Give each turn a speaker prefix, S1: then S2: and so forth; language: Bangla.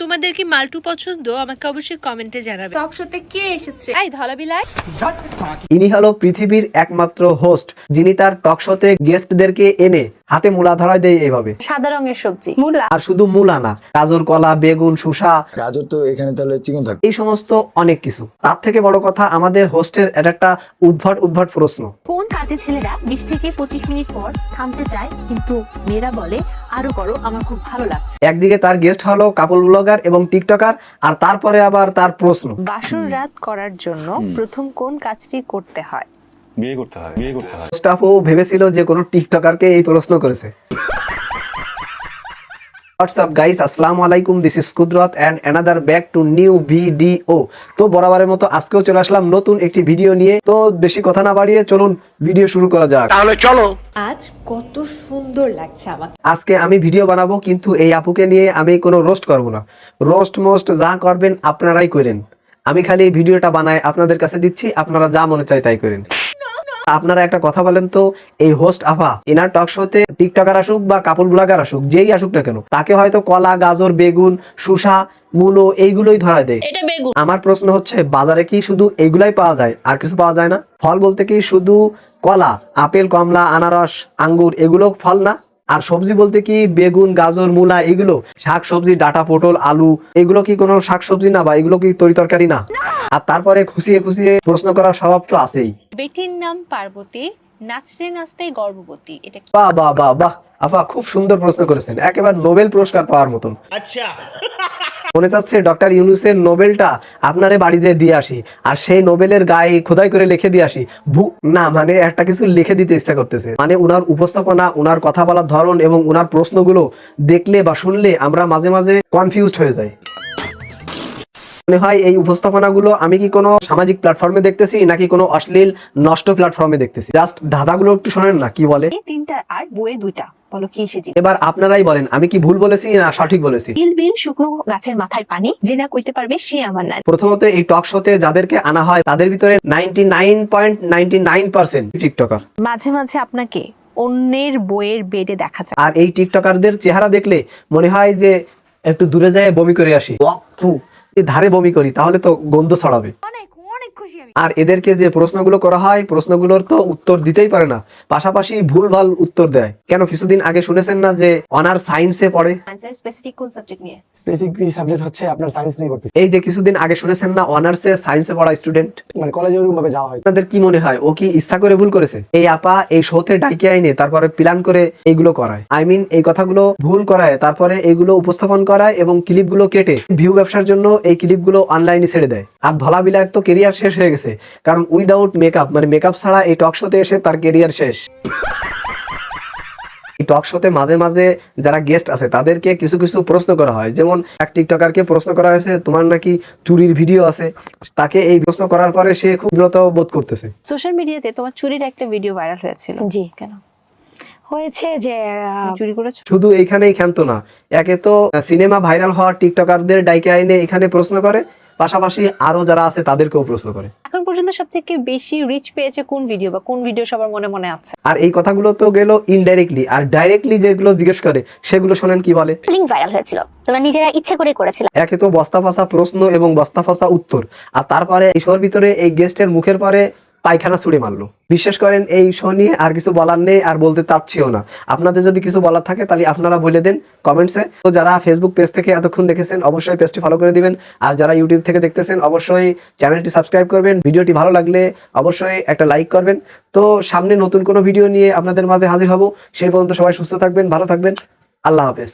S1: তোমাদের কি মাল্টু পছন্দ? আমাকে অবশ্যই কমেন্টে জানাবে।
S2: টক শোতে কে এসেছে?
S1: এই ধলাবিলাই।
S3: ইনি হলো পৃথিবীর একমাত্র হোস্ট যিনি তার টক শোতে গেস্টদেরকে এনে হাতে মূলা ধরায় দেয় এইভাবে।
S2: সাদা রঙের সবজি মূলা।
S3: আর শুধু মূলা না, গাজর, কলা, বেগুন, শসা,
S4: গাজর তো এখানে তাহলে চিকেন থাকে,
S3: এই সমস্ত অনেক কিছু। তার থেকে বড় কথা, আমাদের হোস্টের এটা একটা উদ্ভট প্রশ্ন।
S5: কোন কাজে ছেলেরা 20 থেকে 25 মিনিট পর থামতে চায় কিন্তু মেয়েরা বলে আরো করো, আমার খুব ভালো লাগছে।
S3: একদিকে তার গেস্ট হলো কাপল ব্লগার এবং টিকটকার, আর তারপরে আবার তার প্রশ্ন।
S2: বাসর রাত করার জন্য প্রথম কোন কাজটি করতে হয়?
S4: বিয়ে করতে হয়।
S3: স্টাফও ভেবেছিল যে কোনো টিকটকারকে এই প্রশ্ন করেছে। হোয়াটসঅ্যাপ গাইস, আসসালামু আলাইকুম, this is Kudrat and another back to new video. তো বরাবরের মতো আজকেও চলে আসলাম নতুন একটি ভিডিও নিয়ে। তো বেশি কথা না বাড়িয়ে চলুন ভিডিও শুরু করা যাক। তাহলে চলো।
S6: আজ কত সুন্দর লাগছে আমাকে।
S3: আজকে আমি ভিডিও বানাবো, কিন্তু এই আপুকে নিয়ে আমি কোনো রোস্ট করব না। রোস্ট মোস্ট যা করবেন আপনারাই করেন, আমি খালি এই ভিডিওটা বানাই আপনাদের কাছে দিচ্ছি, আপনারা যা মনে চায় তাই করেন। আপনারা একটা কথা বলেন তো, এই হোস্ট আফা এনার টক শোতে টিকটকার আসুক বা কাপল ব্লগার আসুক, যেই আসুক না কেন, তাকে হয়তো কলা, গাজর, বেগুন, শসা, মূলো এইগুলোই ধরা দেয়। আমার প্রশ্ন হচ্ছে, বাজারে কি শুধু এইগুলাই পাওয়া যায়, আর কিছু পাওয়া যায় না? ফল বলতে কি শুধু কলা, আপেল, কমলা, আনারস, আঙ্গুর এগুলো ফল না? আর সবজি বলতে কি বেগুন, গাজর, মূলা এগুলো? শাক সবজি, ডাটা, পটল, আলু এগুলো কি কোনো শাক সবজি না, বা এগুলো কি তরি তরকারি না? আর তারপরে খুশিয়ে প্রশ্ন করার স্বভাব তো আছেই।
S1: বেটির নাম পার্বতী, নাচতে নাচতে গর্ভবতী। এটা কি?
S3: বাহ বাহ বাহ বাহ, আপা খুব সুন্দর প্রশ্ন করেছেন, একেবারে নোবেল পুরস্কার পাওয়ার মতন। আচ্ছা, মনে চাচ্ছে ডক্টর ইউনূসের নোবেলটা আপনারে বাড়ি যেয়ে দিয়ে আসি, আর সেই নোবেলের গায়ে খোদাই করে লিখে দিয়ে আসি। না মানে একটা কিছু লিখে দিতে ইচ্ছা করতেছে। মানে উনার উপস্থাপনা, উনার কথা বলার ধরন এবং উনার প্রশ্নগুলো দেখলে বা শুনলে আমরা মাঝে মাঝে কনফিউজড হয়ে যাই। মনে হয় এই উপস্থাপনাগুলো আমি কি কোনো সামাজিক প্ল্যাটফর্মে দেখতেছি নাকি কোনো অশ্লীল নষ্ট প্ল্যাটফর্মে দেখতেছি। জাস্ট ধাঁধাগুলো একটু শোনেন না কি বলে।
S5: এই তিনটা আর বইয়ে দুইটা, বলো কি এসেছে?
S3: এবার আপনারাই বলেন আমি কি ভুল বলেছি না সঠিক বলেছি।
S5: বিল বিল শুকনো গাছের মাথায় পানি, যে না কইতে পারবে সে আমার নারী।
S3: প্রথমত এই টক শোতে যাদেরকে আনা হয় তাদের ভিতরে 99.99% টিকটকার।
S2: মাঝে মাঝে আপনাকে অন্যের বইয়ের বেডে দেখা যায়।
S3: আর এই টিকটকারদের চেহারা দেখলে মনে হয় যে একটু দূরে যায় বমি করে আসি, ধারে বমি করি, তাহলে তো গন্ধ ছড়াবে। আর এদেরকে যে প্রশ্নগুলো করা হয়, প্রশ্নগুলোর তো উত্তর দিতেই পারে না, পাশাপাশি ভুলভাল উত্তর দেয়। কেন কিছুদিন আগে শুনেছেন না যে অনার সায়েন্সে পড়ে?
S5: স্পেসিফিক কোন সাবজেক্ট নিয়ে?
S7: স্পেসিফিক সাবজেক্ট হচ্ছে আপনার সায়েন্স নিয়ে করতেছি,
S3: এই যে কিছুদিন আগে শুনেছেন না অনার্সে সায়েন্সে পড়া স্টুডেন্ট,
S7: মানে কলেজে ওরকম ভাবে যাওয়া হয়।
S3: আপনাদের কি মনে হয় ও কি ইচ্ছা করে ভুল করেছে? এই আপা এই শোতে ডাইকে আইনে তারপরে প্ল্যান করে এইগুলো করায়, এই কথাগুলো ভুল করায়, তারপরে এইগুলো উপস্থাপন করায় এবং ক্লিপগুলো কেটে ভিউ ব্যবসার জন্য এই ক্লিপগুলো অনলাইনে ছেড়ে দেয়। আর ধলাবিলার তো কেরিয়ার শেষ হয়ে গেছে, কারণ উইদাউট মেকআপ, মানে মেকআপ ছাড়া এই টক শোতে এসে তার কেরিয়ার শেষ। এই টক শোতে মাঝে মাঝে যারা গেস্ট আছে তাদেরকে কিছু প্রশ্ন করা হয়, যেমন এক টিকটকারকে প্রশ্ন করা হয়েছে তোমার নাকি চুরির ভিডিও আছে। তাকে এই প্রশ্ন করার পরে সে খুব বিরত বোধ করতেছে।
S2: সোশ্যাল মিডিয়াতে তোমার চুরির একটা ভিডিও ভাইরাল হয়েছিল।
S5: জি, কেন হয়েছে যে
S2: চুরি করেছো?
S3: শুধু এইখানেই ক্ষান্ত না, একে তো সিনেমা ভাইরাল হওয়া টিকটকারদের ডাইকে আইনে এখানে প্রশ্ন করে, পাশাপাশি আরো যারা আছে তাদেরকেও প্রশ্ন করে।
S2: এখন পর্যন্ত সবথেকে বেশি রিচ পেয়েছে কোন ভিডিও, বা কোন ভিডিও সবার মনে মনে আছে?
S3: আর এই কথাগুলো তো গেল ইনডাইরেক্টলি, আর ডাইরেক্টলি যেগুলো জিজ্ঞেস করে সেগুলো শোনেন কি বলে।
S5: লিংক ভাইরাল হয়েছিল, তোমরা নিজেরা ইচ্ছে করে করেছিলে।
S3: একে তো বস্তা ফাঁসা প্রশ্ন এবং বস্তা ফাঁসা উত্তর, আর তারপরে এই শোর ভিতরে এই গেস্টের মুখের পরে পায়খানা ছুড়ে মারলো। বিশ্বাস করেন এই শো নিয়ে আর কিছু বলার নেই, আর বলতে চাচ্ছিও না। আপনাদের যদি কিছু বলার থাকে তাহলে আপনারা বলে দেন কমেন্টসে। তো যারা ফেসবুক পেজ থেকে এতক্ষণ দেখেছেন অবশ্যই পেজটি ফলো করে দিবেন, আর যারা ইউটিউব থেকে দেখতেছেন অবশ্যই চ্যানেলটি সাবস্ক্রাইব করবেন। ভিডিওটি ভালো লাগলে অবশ্যই একটা লাইক করবেন। তো সামনে নতুন কোনো ভিডিও নিয়ে আপনাদের মাঝে হাজির হব। সেই পর্যন্ত সবাই সুস্থ থাকবেন, ভালো থাকবেন, আল্লাহ হাফেজ।